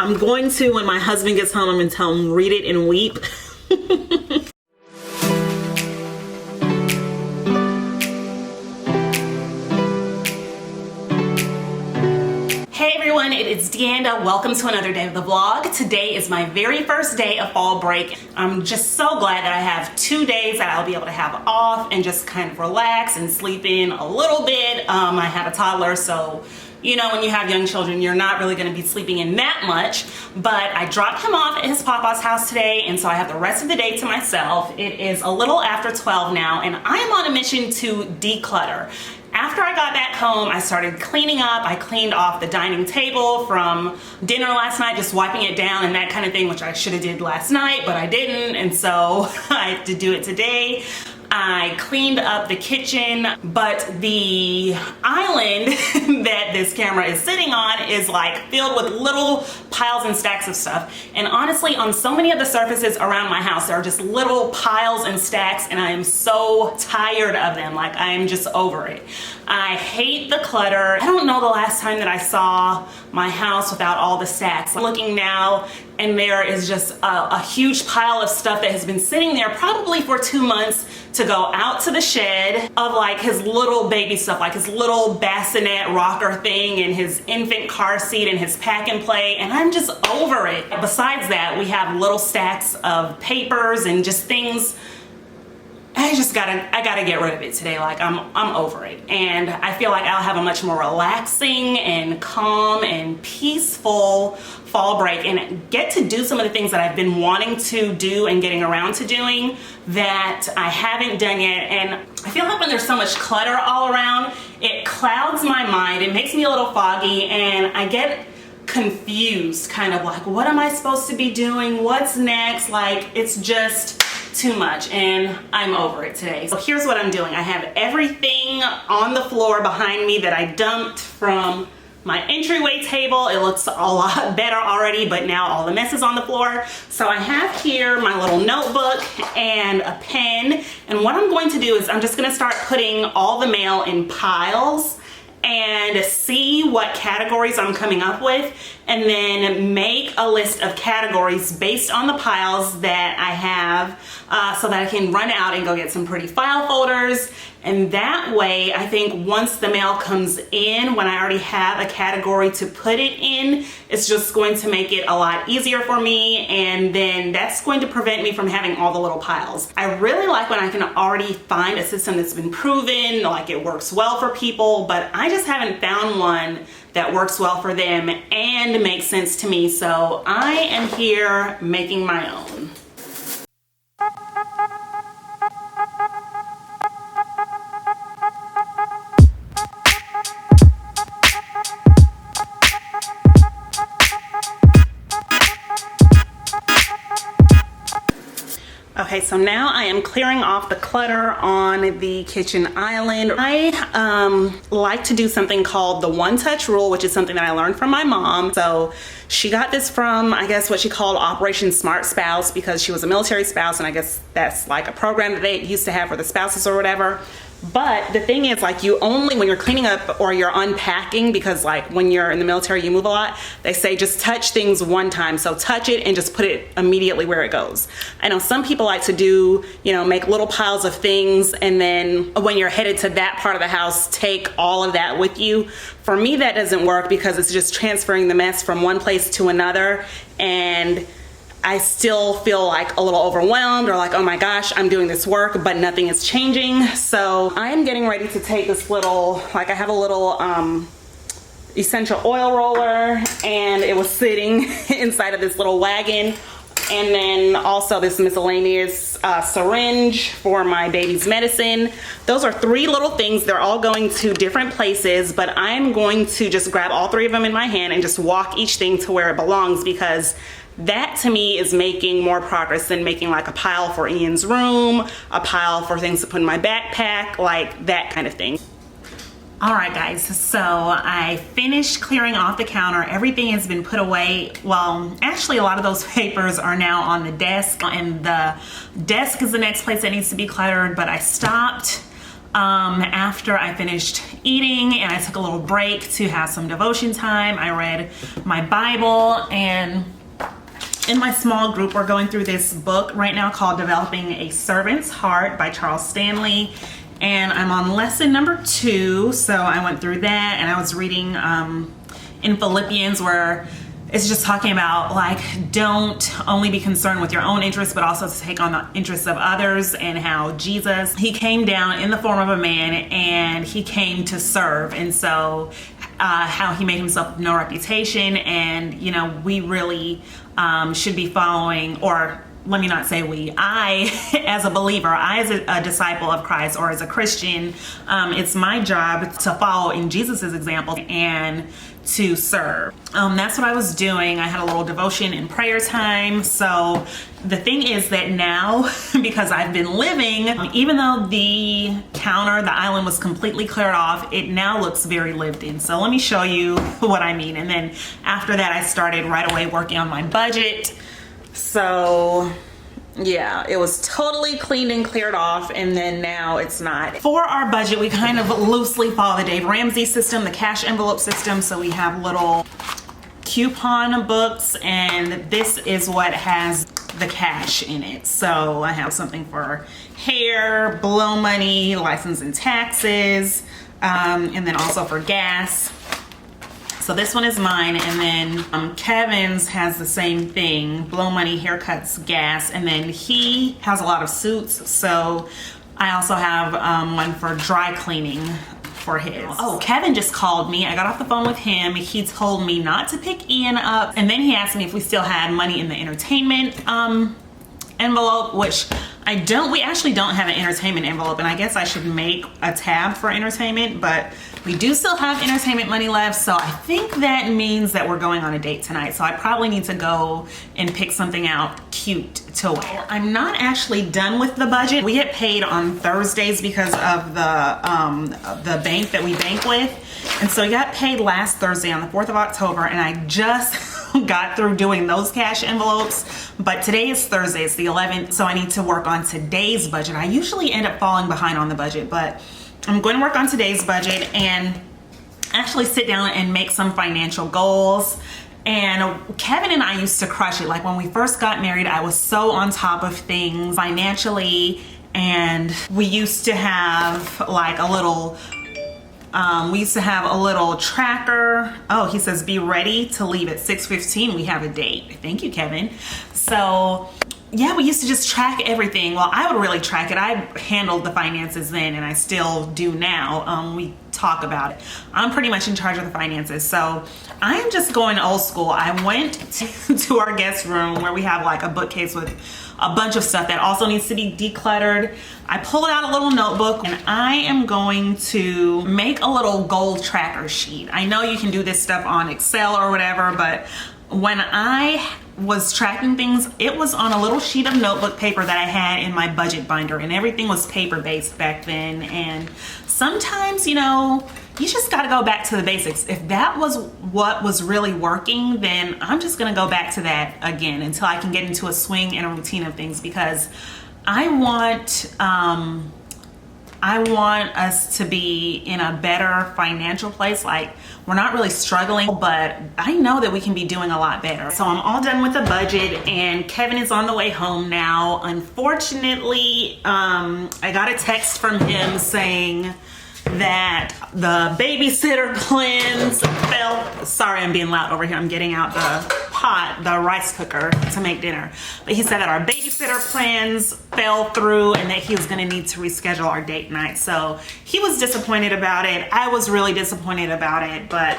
I'm going to, when my husband gets home, I'm going to tell him, read it and weep. Hey everyone, it is Deanda. Welcome to another day of the vlog. Today is my very first day of fall break. I'm just so glad that I have 2 days that I'll be able to have off and just kind of relax and sleep in a little bit. I have a toddler, so you know, when you have young children, you're not really going to be sleeping in that much. But I dropped him off at his papa's house today, and so I have the rest of the day to myself. It is a little after 12 now, and I am on a mission to declutter. After I got back home, I started cleaning up. I cleaned off the dining table from dinner last night, just wiping it down and that kind of thing, which I should have did last night, but I didn't, and so I have to do it today. I cleaned up the kitchen, but the island that this camera is sitting on is like filled with little piles and stacks of stuff. And honestly, on so many of the surfaces around my house, there are just little piles and stacks, and I am so tired of them. Like, I am just over it. I hate the clutter. I don't know the last time that I saw my house without all the stacks. I'm looking now, and there is just a huge pile of stuff that has been sitting there probably for 2 months to go out to the shed of like his little baby stuff, like his little bassinet rocker thing and his infant car seat and his pack and play, and I'm just over it. Besides that, we have little stacks of papers and just things. I gotta get rid of it today. Like, I'm over it, and I feel like I'll have a much more relaxing and calm and peaceful fall break and get to do some of the things that I've been wanting to do and getting around to doing that I haven't done yet. And I feel like when there's so much clutter all around, it clouds my mind. It makes me a little foggy, and I get confused, kind of like, what am I supposed to be doing? What's next? Like, it's just too much, and I'm over it today. So here's what I'm doing. I have everything on the floor behind me that I dumped from my entryway table. It looks a lot better already, but now all the mess is on the floor. So I have here my little notebook and a pen, and what I'm going to do is I'm just going to start putting all the mail in piles and see what categories I'm coming up with, and then make a list of categories based on the piles that I have, so that I can run out and go get some pretty file folders. And that way, I think once the mail comes in, when I already have a category to put it in, it's just going to make it a lot easier for me, and then that's going to prevent me from having all the little piles. I really like when I can already find a system that's been proven, like it works well for people, but I just haven't found one that works well for them and makes sense to me. So I am here making my own. Okay, so now I am clearing off the clutter on the kitchen island. I like to do something called the one-touch rule, which is something that I learned from my mom. So she got this from, I guess, what she called Operation Smart Spouse, because she was a military spouse, and I guess that's like a program that they used to have for the spouses or whatever. But the thing is, like, you only, when you're cleaning up or you're unpacking, because like when you're in the military you move a lot, they say just touch things one time. So touch it and just put it immediately where it goes. I know some people like to do, you know, make little piles of things, and then when you're headed to that part of the house, take all of that with you. For me, that doesn't work, because it's just transferring the mess from one place to another, and I still feel like a little overwhelmed, or like, oh my gosh, I'm doing this work, but nothing is changing. So I am getting ready to take this little, like, I have a little essential oil roller, and it was sitting inside of this little wagon. And then also this miscellaneous syringe for my baby's medicine. Those are 3 little things. They're all going to different places, but I'm going to just grab all 3 of them in my hand and just walk each thing to where it belongs, because that to me is making more progress than making like a pile for Ian's room, a pile for things to put in my backpack, like that kind of thing. All right guys, so I finished clearing off the counter. Everything has been put away. Well, actually a lot of those papers are now on the desk, and the desk is the next place that needs to be cluttered, but I stopped after I finished eating, and I took a little break to have some devotion time. I read my Bible, and in my small group, we're going through this book right now called Developing a Servant's Heart by Charles Stanley. And I'm on lesson number 2. So I went through that, and I was reading in Philippians, where it's just talking about, like, don't only be concerned with your own interests, but also to take on the interests of others, and how Jesus, he came down in the form of a man, and he came to serve. And so how he made himself no reputation, and, you know, we really should be following, or let me not say we, I as a believer, I as a disciple of Christ, or as a Christian, it's my job to follow in Jesus's example and to serve. That's what I was doing. I had a little devotion and prayer time. So the thing is that now, because I've been living, even though the counter, the island was completely cleared off, it now looks very lived in. So let me show you what I mean. And then after that, I started right away working on my budget. So yeah, it was totally cleaned and cleared off, and then now it's not. For our budget, we kind of loosely follow the Dave Ramsey system, the cash envelope system. So we have little coupon books, and this is what has the cash in it. So I have something for hair, blow money, license and taxes, and then also for gas. So this one is mine, and then Kevin's has the same thing: blow money, haircuts, gas, and then he has a lot of suits. So I also have one for dry cleaning for his. Oh, Kevin just called me. I got off the phone with him. He told me not to pick Ian up, and then he asked me if we still had money in the entertainment envelope, which I don't. We actually don't have an entertainment envelope, and I guess I should make a tab for entertainment, but we do still have entertainment money left. So I think that means that we're going on a date tonight. So I probably need to go and pick something out cute to wear. I'm not actually done with the budget. We get paid on Thursdays because of the bank that we bank with. And so I got paid last Thursday on the 4th of October, and I just got through doing those cash envelopes. But today is Thursday, it's the 11th, so I need to work on today's budget. I usually end up falling behind on the budget, but I'm going to work on today's budget and actually sit down and make some financial goals. And Kevin and I used to crush it. Like when we first got married, I was so on top of things financially, and we used to have like a little tracker. Oh, he says, be ready to leave at 6:15. We have a date. Thank you, Kevin. So yeah, we used to just track everything. Well, I would really track it. I handled the finances then, and I still do now. We talk about it. I'm pretty much in charge of the finances. So I am just going old school. I went to our guest room where we have like a bookcase with a bunch of stuff that also needs to be decluttered. I pulled out a little notebook, and I am going to make a little goal tracker sheet. I know you can do this stuff on Excel or whatever, but when I was tracking things, it was on a little sheet of notebook paper that I had in my budget binder, and everything was paper based back then. And sometimes, you know, you just got to go back to the basics. If that was what was really working, then I'm just going to go back to that again until I can get into a swing and a routine of things, because I want us to be in a better financial place. Like, we're not really struggling, but I know that we can be doing a lot better. So I'm all done with the budget, and Kevin is on the way home now. Unfortunately, I got a text from him saying that the babysitter plans fell. Sorry, I'm being loud over here. I'm getting out the pot, the rice cooker to make dinner. But he said that our babysitter plans fell through, and that he was going to need to reschedule our date night. So he was disappointed about it. I was really disappointed about it, but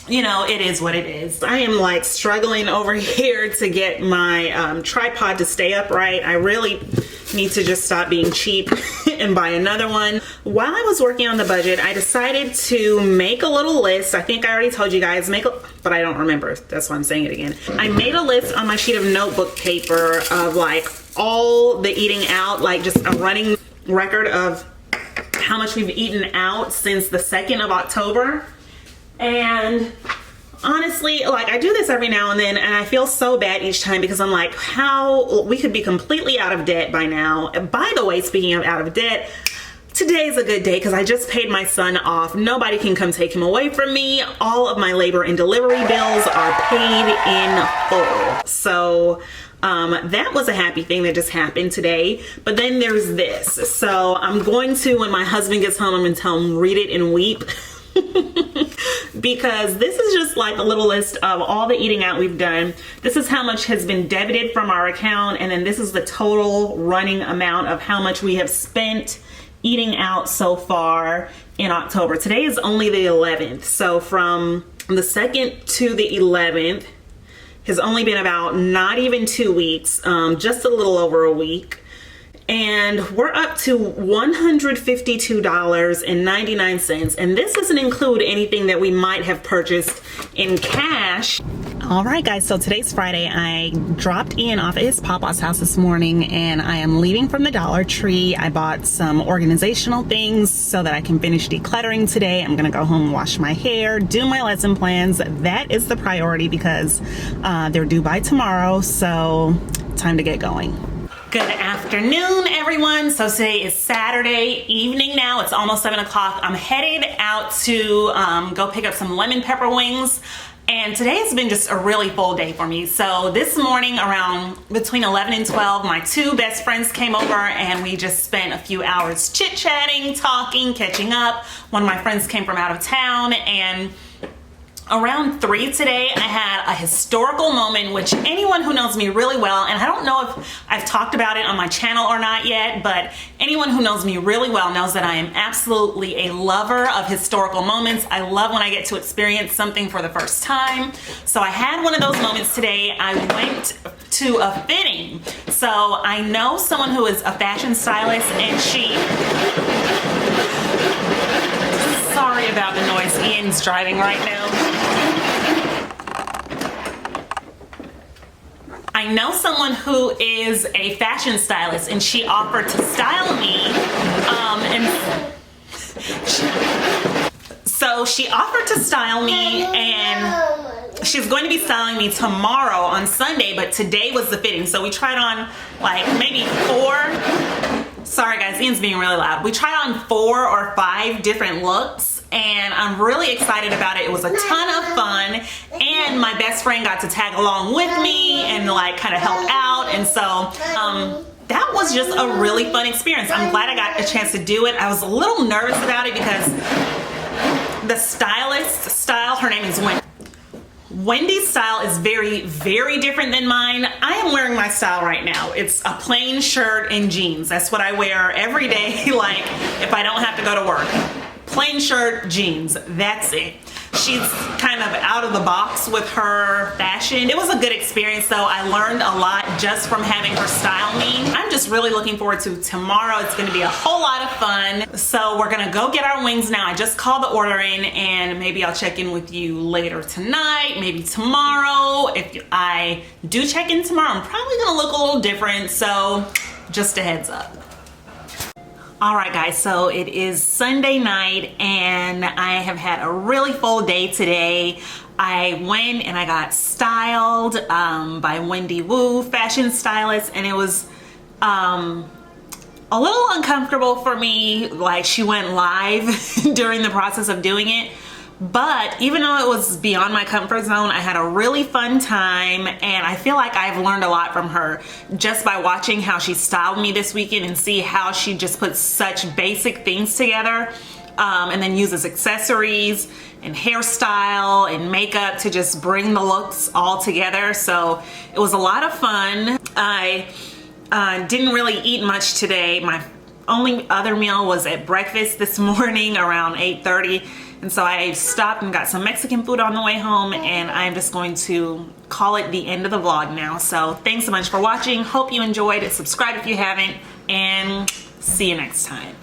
you know, it is what it is. I am like struggling over here to get my tripod to stay upright. I really need to just stop being cheap and buy another one. While I was working on the budget, I decided to make a little list. I think I already told you guys, but I don't remember. That's why I'm saying it again. I made a list on my sheet of notebook paper of like all the eating out, like just a running record of how much we've eaten out since the 2nd of October. And honestly, like, I do this every now and then, and I feel so bad each time, because I'm like, how we could be completely out of debt by now. By the way, speaking of out of debt, Today's a good day because I just paid my son off. Nobody can come take him away from me. All of my labor and delivery bills are paid in full. So that was a happy thing that just happened today. But then there's this. So I'm going to, when my husband gets home, I'm going to tell him, read it and weep. Because this is just like a little list of all the eating out we've done. This is how much has been debited from our account, and then this is the total running amount of how much we have spent eating out so far in October. Today is only the 11th, so from the 2nd to the 11th has only been about not even 2 weeks, just a little over a week. And we're up to $152.99, and this doesn't include anything that we might have purchased in cash. All right, guys, so today's Friday. I dropped Ian off at his papa's house this morning, and I am leaving from the Dollar Tree. I bought some organizational things so that I can finish decluttering today. I'm gonna go home and wash my hair, do my lesson plans. That is the priority because they're due by tomorrow, so time to get going. Good afternoon, everyone. So today is Saturday evening now. It's almost 7 o'clock. I'm headed out to go pick up some lemon pepper wings. And today has been just a really full day for me. So this morning around between 11 and 12, my two best friends came over and we just spent a few hours chit-chatting, talking, catching up. One of my friends came from out of town, and around 3 today, I had a historical moment, which anyone who knows me really well, and I don't know if I've talked about it on my channel or not yet, but anyone who knows me really well knows that I am absolutely a lover of historical moments. I love when I get to experience something for the first time. So I had one of those moments today. I went to a fitting. So I know someone who is a fashion stylist, and sorry about the noise. Ian's driving right now. I know someone who is a fashion stylist, and she offered to style me. So she offered to style me, and she's going to be styling me tomorrow on Sunday, but today was the fitting. So we tried on like maybe 4. Sorry guys, Ian's being really loud. We tried on 4 or 5 different looks, and I'm really excited about it. It was a ton of fun, and my best friend got to tag along with me and like kind of help out, and so that was just a really fun experience. I'm glad I got a chance to do it. I was a little nervous about it because the stylist's style, her name is Wendy. Wendy's style is very, very different than mine. I am wearing my style right now. It's a plain shirt and jeans. That's what I wear every day, like if I don't have to go to work. Plain shirt, jeans, that's it. She's kind of out of the box with her fashion. It was a good experience though. I learned a lot just from having her style me. I'm just really looking forward to tomorrow. It's gonna be a whole lot of fun. So we're gonna go get our wings now. I just called the order in, and maybe I'll check in with you later tonight, maybe tomorrow. If I do check in tomorrow, I'm probably gonna look a little different, so just a heads up. All right guys, so it is Sunday night and I have had a really full day today. I went and I got styled by Wendy Wu, fashion stylist, and it was a little uncomfortable for me. Like, she went live during the process of doing it. But even though it was beyond my comfort zone, I had a really fun time, and I feel like I've learned a lot from her just by watching how she styled me this weekend and see how she just puts such basic things together and then uses accessories and hairstyle and makeup to just bring the looks all together. So it was a lot of fun. I didn't really eat much today. My only other meal was at breakfast this morning around 8:30. And so I stopped and got some Mexican food on the way home, and I'm just going to call it the end of the vlog now. So thanks so much for watching. Hope you enjoyed it. Subscribe if you haven't, and see you next time.